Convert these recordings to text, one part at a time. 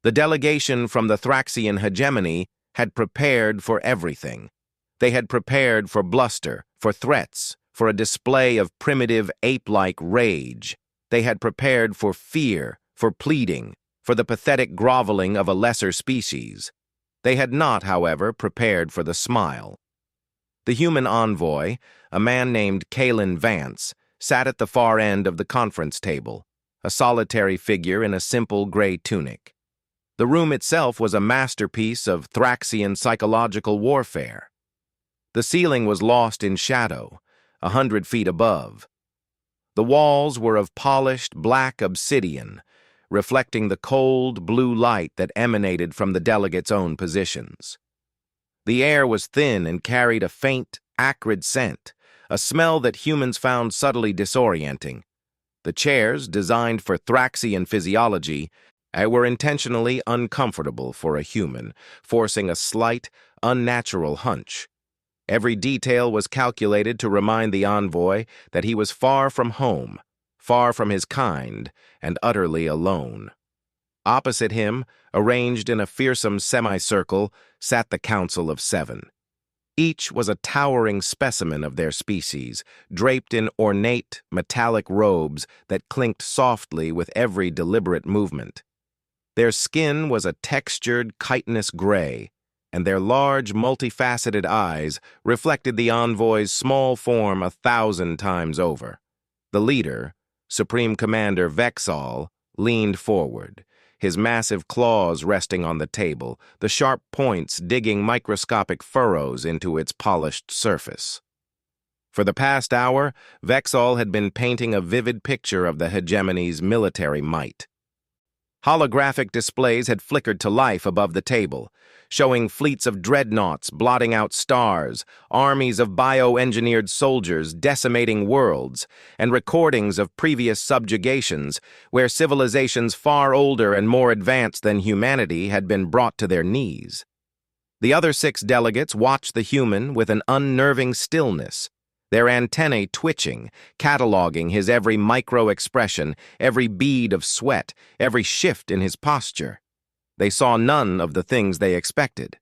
The delegation from the Thraxian hegemony had prepared for everything. They had prepared for bluster, for threats, for a display of primitive ape-like rage. They had prepared for fear, for pleading, for the pathetic groveling of a lesser species. They had not, however, prepared for the smile. The human envoy, a man named Kalen Vance, sat at the far end of the conference table, a solitary figure in a simple gray tunic. The room itself was a masterpiece of Thraxian psychological warfare. The ceiling was lost in shadow, 100 feet above. The walls were of polished black obsidian, reflecting the cold blue light that emanated from the delegates' own positions. The air was thin and carried a faint, acrid scent, a smell that humans found subtly disorienting. The chairs, designed for Thraxian physiology, were intentionally uncomfortable for a human, forcing a slight, unnatural hunch. Every detail was calculated to remind the envoy that he was far from home, far from his kind, and utterly alone. Opposite him, arranged in a fearsome semicircle, sat the Council of Seven. Each was a towering specimen of their species, draped in ornate, metallic robes that clinked softly with every deliberate movement. Their skin was a textured, chitinous gray, and their large, multifaceted eyes reflected the envoy's small form 1,000 times over. The leader, Supreme Commander Vexal, leaned forward, his massive claws resting on the table, the sharp points digging microscopic furrows into its polished surface. For the past hour, Vexal had been painting a vivid picture of the hegemony's military might. Holographic displays had flickered to life above the table, showing fleets of dreadnoughts blotting out stars, armies of bioengineered soldiers decimating worlds, and recordings of previous subjugations where civilizations far older and more advanced than humanity had been brought to their knees. The other 6 delegates watched the human with an unnerving stillness, their antennae twitching, cataloging his every micro-expression, every bead of sweat, every shift in his posture. They saw none of the things they expected.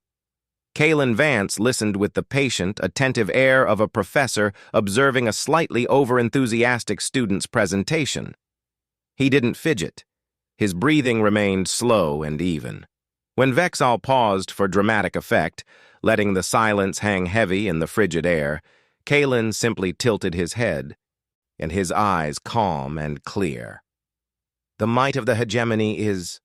Kalen Vance listened with the patient, attentive air of a professor observing a slightly over-enthusiastic student's presentation. He didn't fidget. His breathing remained slow and even. When Vexal paused for dramatic effect, letting the silence hang heavy in the frigid air, Kalen simply tilted his head, and his eyes calm and clear. "The might of the hegemony is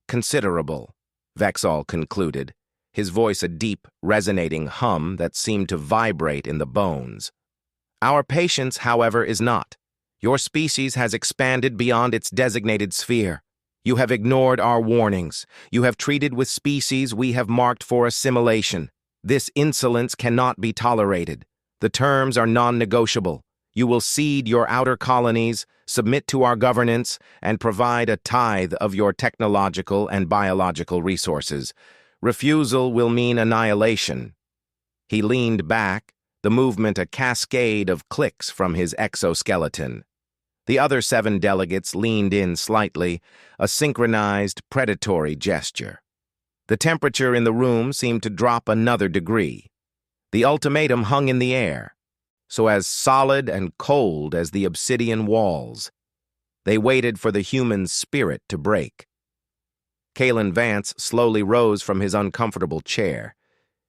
considerable," Vexal concluded, his voice a deep, resonating hum that seemed to vibrate in the bones. "Our patience, however, is not. Your species has expanded beyond its designated sphere. You have ignored our warnings. You have treated with species we have marked for assimilation. This insolence cannot be tolerated. The terms are non-negotiable. You will cede your outer colonies, submit to our governance, and provide a tithe of your technological and biological resources. Refusal will mean annihilation." He leaned back, the movement a cascade of clicks from his exoskeleton. The other 7 delegates leaned in slightly, a synchronized, predatory gesture. The temperature in the room seemed to drop another degree. The ultimatum hung in the air, so as solid and cold as the obsidian walls. They waited for the human spirit to break. Kalen Vance slowly rose from his uncomfortable chair.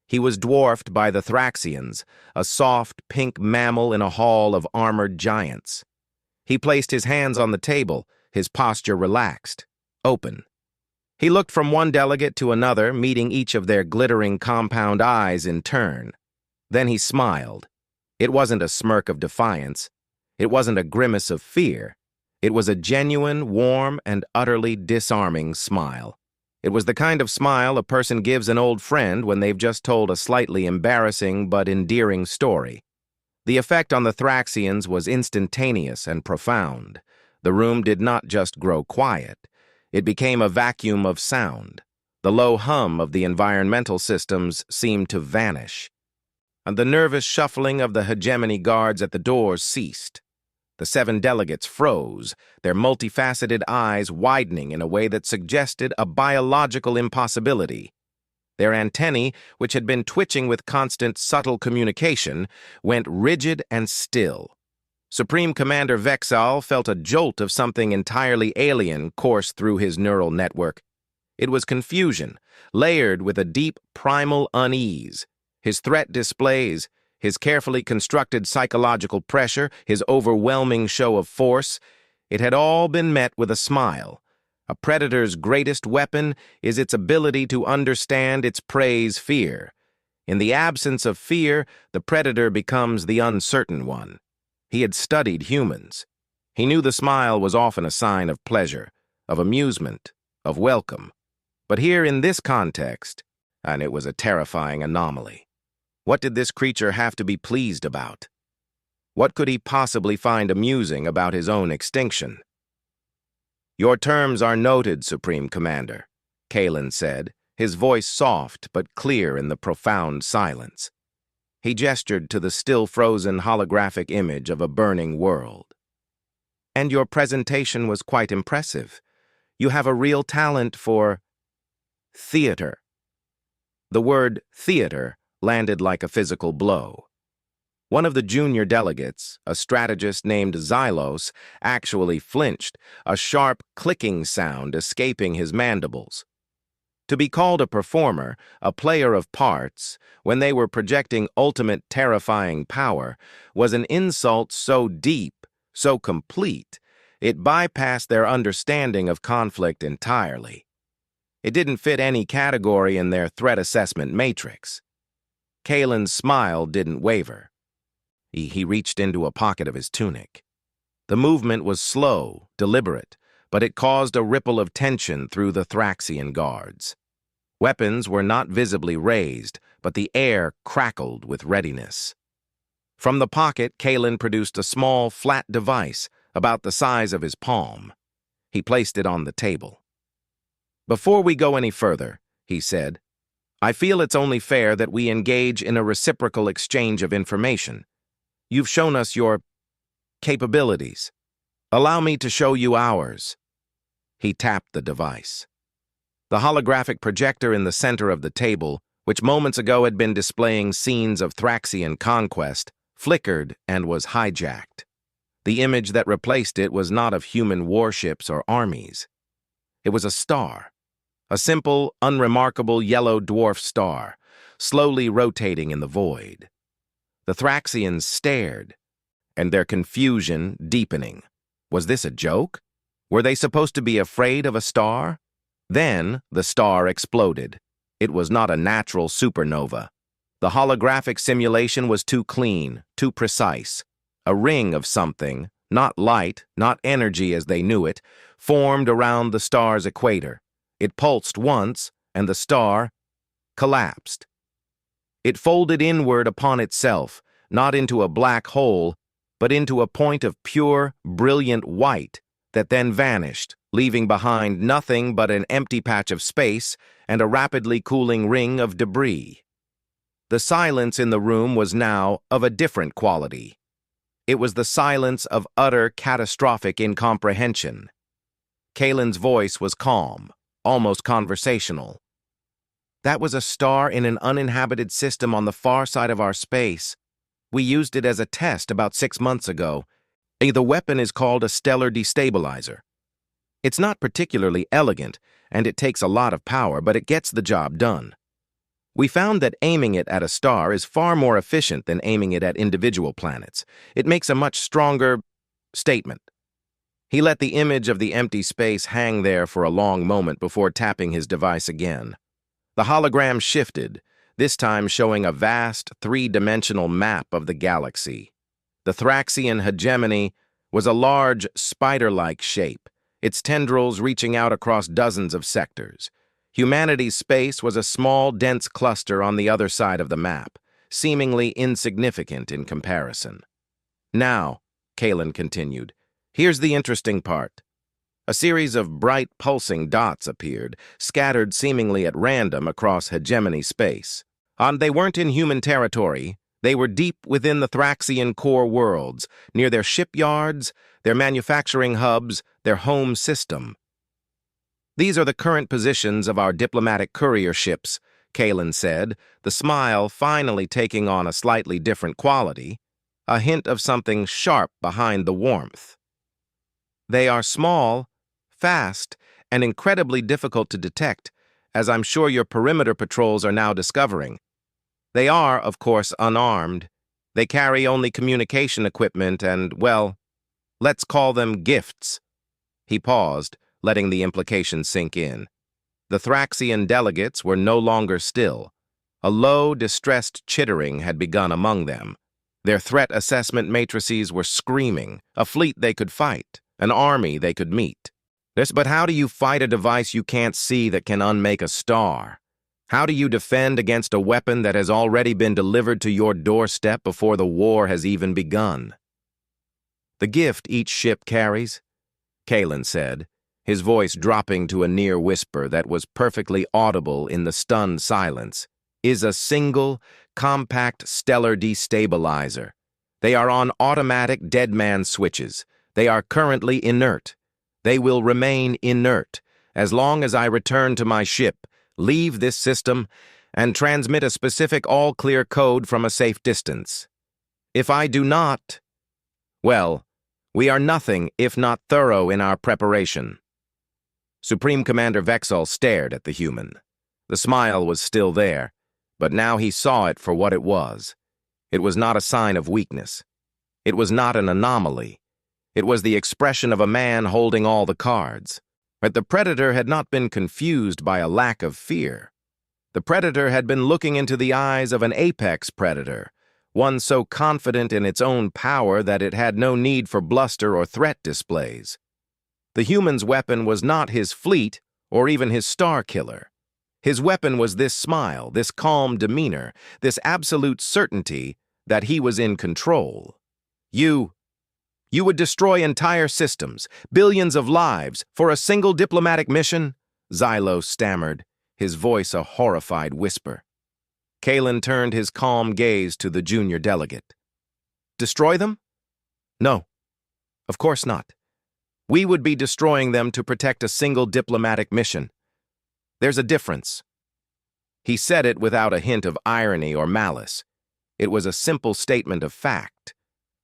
He was dwarfed by the Thraxians, a soft, pink mammal in a hall of armored giants. He placed his hands on the table, his posture relaxed, open. He looked from one delegate to another, meeting each of their glittering compound eyes in turn. Then he smiled. It wasn't a smirk of defiance. It wasn't a grimace of fear. It was a genuine, warm, and utterly disarming smile. It was the kind of smile a person gives an old friend when they've just told a slightly embarrassing but endearing story. The effect on the Thraxians was instantaneous and profound. The room did not just grow quiet. It became a vacuum of sound. The low hum of the environmental systems seemed to vanish. And the nervous shuffling of the hegemony guards at the doors ceased. The 7 delegates froze, their multifaceted eyes widening in a way that suggested a biological impossibility. Their antennae, which had been twitching with constant subtle communication, went rigid and still. Supreme Commander Vexal felt a jolt of something entirely alien course through his neural network. It was confusion, layered with a deep primal unease. His threat displays, his carefully constructed psychological pressure, his overwhelming show of force, it had all been met with a smile. A predator's greatest weapon is its ability to understand its prey's fear. In the absence of fear, the predator becomes the uncertain one. He had studied humans. He knew the smile was often a sign of pleasure, of amusement, of welcome. But here in this context, and it was a terrifying anomaly. What did this creature have to be pleased about? What could he possibly find amusing about his own extinction? "Your terms are noted, Supreme Commander," Kalen said, his voice soft but clear in the profound silence. He gestured to the still-frozen holographic image of a burning world. "And your presentation was quite impressive. You have a real talent for theater." The word theater landed like a physical blow. One of the junior delegates, a strategist named Xylos, actually flinched, a sharp clicking sound escaping his mandibles. To be called a performer, a player of parts, when they were projecting ultimate terrifying power, was an insult so deep, so complete, it bypassed their understanding of conflict entirely. It didn't fit any category in their threat assessment matrix. Kalen's smile didn't waver. He reached into a pocket of his tunic. The movement was slow, deliberate, but it caused a ripple of tension through the Thraxian guards. Weapons were not visibly raised, but the air crackled with readiness. From the pocket, Kalen produced a small, flat device about the size of his palm. He placed it on the table. "Before we go any further," he said, "I feel it's only fair that we engage in a reciprocal exchange of information. You've shown us your capabilities. Allow me to show you ours." He tapped the device. The holographic projector in the center of the table, which moments ago had been displaying scenes of Thraxian conquest, flickered and was hijacked. The image that replaced it was not of human warships or armies. It was a star. A simple, unremarkable yellow dwarf star, slowly rotating in the void. The Thraxians stared, and their confusion deepening. Was this a joke? Were they supposed to be afraid of a star? Then the star exploded. It was not a natural supernova. The holographic simulation was too clean, too precise. A ring of something, not light, not energy as they knew it, formed around the star's equator. It pulsed once, and the star collapsed. It folded inward upon itself, not into a black hole, but into a point of pure, brilliant white that then vanished, leaving behind nothing but an empty patch of space and a rapidly cooling ring of debris. The silence in the room was now of a different quality. It was the silence of utter catastrophic incomprehension. Kalen's voice was calm, almost conversational. "That was a star in an uninhabited system on the far side of our space. We used it as a test about 6 months ago. The weapon is called a stellar destabilizer. It's not particularly elegant, and it takes a lot of power, but it gets the job done. We found that aiming it at a star is far more efficient than aiming it at individual planets. It makes a much stronger statement." He let the image of the empty space hang there for a long moment before tapping his device again. The hologram shifted, this time showing a vast, three-dimensional map of the galaxy. The Thraxian hegemony was a large, spider-like shape, its tendrils reaching out across dozens of sectors. Humanity's space was a small, dense cluster on the other side of the map, seemingly insignificant in comparison. "Now," Kalen continued, "here's the interesting part. A series of bright, pulsing dots appeared, scattered seemingly at random across hegemony space. They weren't in human territory. They were deep within the Thraxian core worlds, near their shipyards, their manufacturing hubs, their home system. "These are the current positions of our diplomatic courier ships," Kalen said, the smile finally taking on a slightly different quality, a hint of something sharp behind the warmth. "They are small, fast, and incredibly difficult to detect, as I'm sure your perimeter patrols are now discovering. They are, of course, unarmed. They carry only communication equipment and, well, let's call them gifts." He paused, letting the implication sink in. The Thraxian delegates were no longer still. A low, distressed chittering had begun among them. Their threat assessment matrices were screaming, a fleet they could fight, an army they could meet. But how do you fight a device you can't see that can unmake a star? How do you defend against a weapon that has already been delivered to your doorstep before the war has even begun? "The gift each ship carries," Kalen said, his voice dropping to a near whisper that was perfectly audible in the stunned silence, "is a single, compact stellar destabilizer. They are on automatic deadman switches. They are currently inert. They will remain inert as long as I return to my ship, leave this system, and transmit a specific all-clear code from a safe distance. If I do not, well, we are nothing if not thorough in our preparation." Supreme Commander Vexal stared at the human. The smile was still there, but now he saw it for what it was. It was not a sign of weakness. It was not an anomaly. It was the expression of a man holding all the cards. But the Predator had not been confused by a lack of fear. The Predator had been looking into the eyes of an apex predator, one so confident in its own power that it had no need for bluster or threat displays. The human's weapon was not his fleet or even his star killer. His weapon was this smile, this calm demeanor, this absolute certainty that he was in control. You would destroy entire systems, billions of lives, for a single diplomatic mission?" Xylo stammered, his voice a horrified whisper. Kalen turned his calm gaze to the junior delegate. "Destroy them? No, of course not. We would be destroying them to protect a single diplomatic mission. There's a difference." He said it without a hint of irony or malice. It was a simple statement of fact.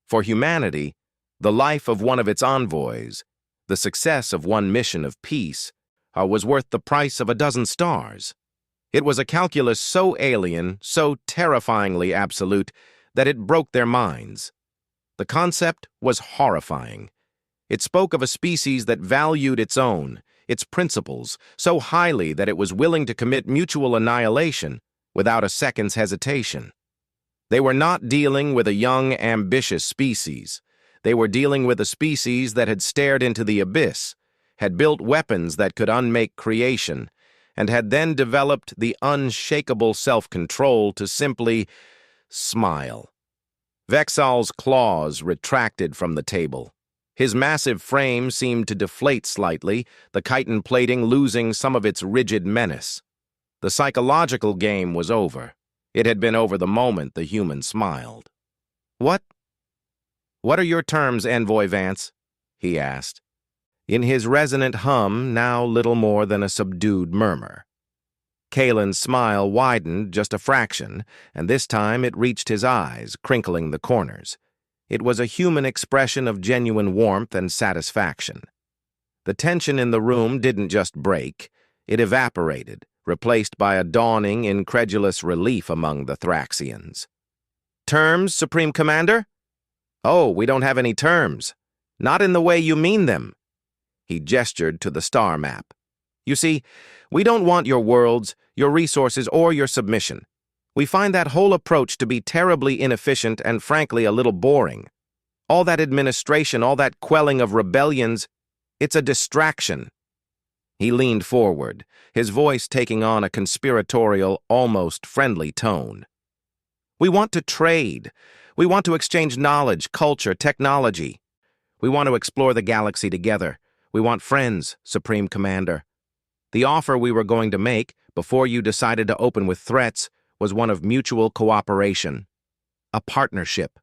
For humanity, the life of one of its envoys, the success of one mission of peace, was worth the price of a dozen stars. It was a calculus so alien, so terrifyingly absolute, that it broke their minds. The concept was horrifying. It spoke of a species that valued its own, its principles, so highly that it was willing to commit mutual annihilation without a second's hesitation. They were not dealing with a young, ambitious species. They were dealing with a species that had stared into the abyss, had built weapons that could unmake creation, and had then developed the unshakable self-control to simply smile. Vexal's claws retracted from the table. His massive frame seemed to deflate slightly, the chitin plating losing some of its rigid menace. The psychological game was over. It had been over the moment the human smiled. What are your terms, Envoy Vance?" he asked. In his resonant hum, now little more than a subdued murmur. Kalen's smile widened just a fraction, and this time it reached his eyes, crinkling the corners. It was a human expression of genuine warmth and satisfaction. The tension in the room didn't just break, it evaporated, replaced by a dawning, incredulous relief among the Thraxians. "Terms, Supreme Commander?" "Oh, we don't have any terms. Not in the way you mean them." He gestured to the star map. "You see, we don't want your worlds, your resources, or your submission. We find that whole approach to be terribly inefficient and frankly a little boring. All that administration, all that quelling of rebellions, it's a distraction." He leaned forward, his voice taking on a conspiratorial, almost friendly tone. "We want to trade. We want to exchange knowledge, culture, technology. We want to explore the galaxy together. We want friends, Supreme Commander. The offer we were going to make, before you decided to open with threats, was one of mutual cooperation." a partnership.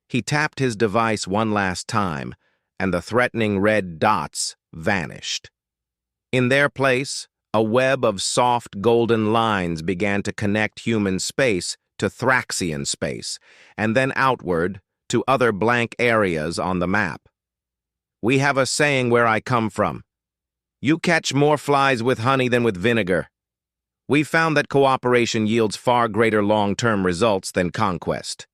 He tapped his device one last time, and the threatening red dots vanished. In their place, a web of soft golden lines began to connect human space to Thraxian space, and then outward to other blank areas on the map. We have a saying where I come from. You catch more flies with honey than with vinegar. We found that cooperation yields far greater long-term results than conquest.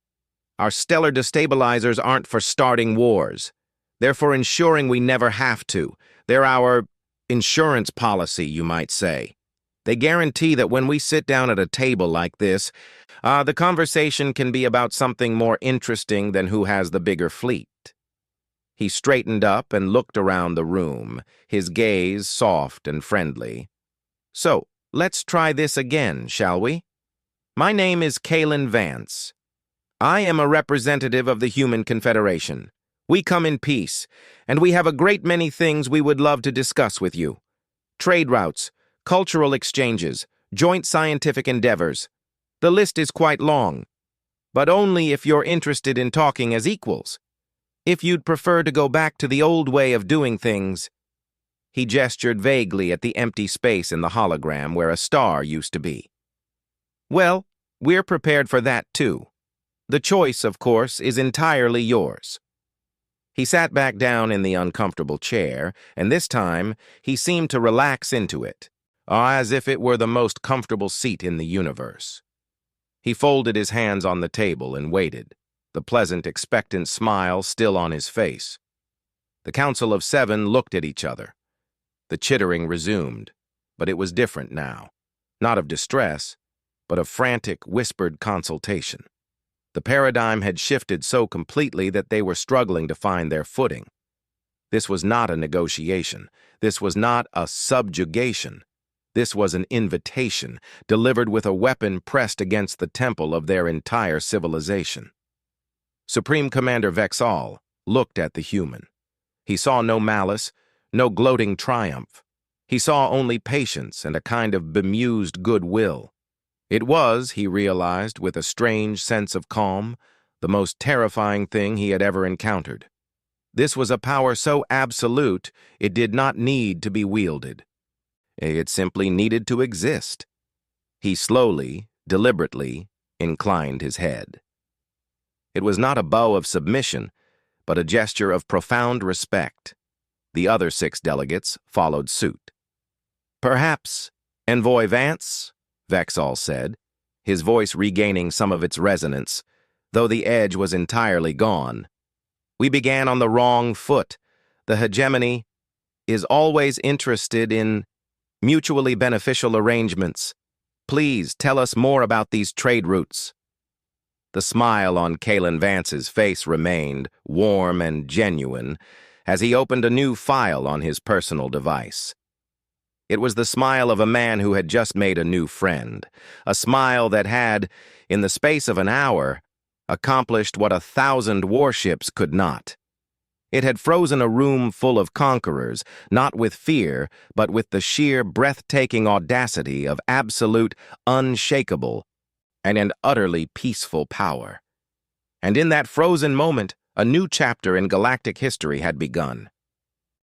Our stellar destabilizers aren't for starting wars. They're for ensuring we never have to. They're our insurance policy, you might say. They guarantee that when we sit down at a table like this, the conversation can be about something more interesting than who has the bigger fleet. He straightened up and looked around the room, his gaze soft and friendly. So, let's try this again, shall we? My name is Kalen Vance. I am a representative of the Human Confederation. We come in peace, and we have a great many things we would love to discuss with you. Trade routes, cultural exchanges, joint scientific endeavors. The list is quite long, but only if you're interested in talking as equals. If you'd prefer to go back to the old way of doing things. He gestured vaguely at the empty space in the hologram where a star used to be. Well, we're prepared for that too. The choice, of course, is entirely yours. He sat back down in the uncomfortable chair, and this time he seemed to relax into it, as if it were the most comfortable seat in the universe. He folded his hands on the table and waited, the pleasant, expectant smile still on his face. The Council of Seven looked at each other. The chittering resumed, but it was different now, not of distress, but of frantic, whispered consultation. The paradigm had shifted so completely that they were struggling to find their footing. This was not a negotiation. This was not a subjugation. This was an invitation, delivered with a weapon pressed against the temple of their entire civilization. Supreme Commander Vex'Al looked at the human. He saw no malice, no gloating triumph. He saw only patience and a kind of bemused goodwill. It was, he realized with a strange sense of calm, the most terrifying thing he had ever encountered. This was a power so absolute it did not need to be wielded. It simply needed to exist. He slowly, deliberately, inclined his head. It was not a bow of submission, but a gesture of profound respect. The other 6 delegates followed suit. Perhaps, Envoy Vance, Vex'Al said, his voice regaining some of its resonance, though the edge was entirely gone. We began on the wrong foot. The hegemony is always interested in mutually beneficial arrangements. Please tell us more about these trade routes. The smile on Kalen Vance's face remained warm and genuine as he opened a new file on his personal device. It was the smile of a man who had just made a new friend, a smile that had, in the space of an hour, accomplished what 1,000 warships could not. It had frozen a room full of conquerors, not with fear, but with the sheer, breathtaking audacity of absolute, unshakable, and an utterly peaceful power. And in that frozen moment, a new chapter in galactic history had begun.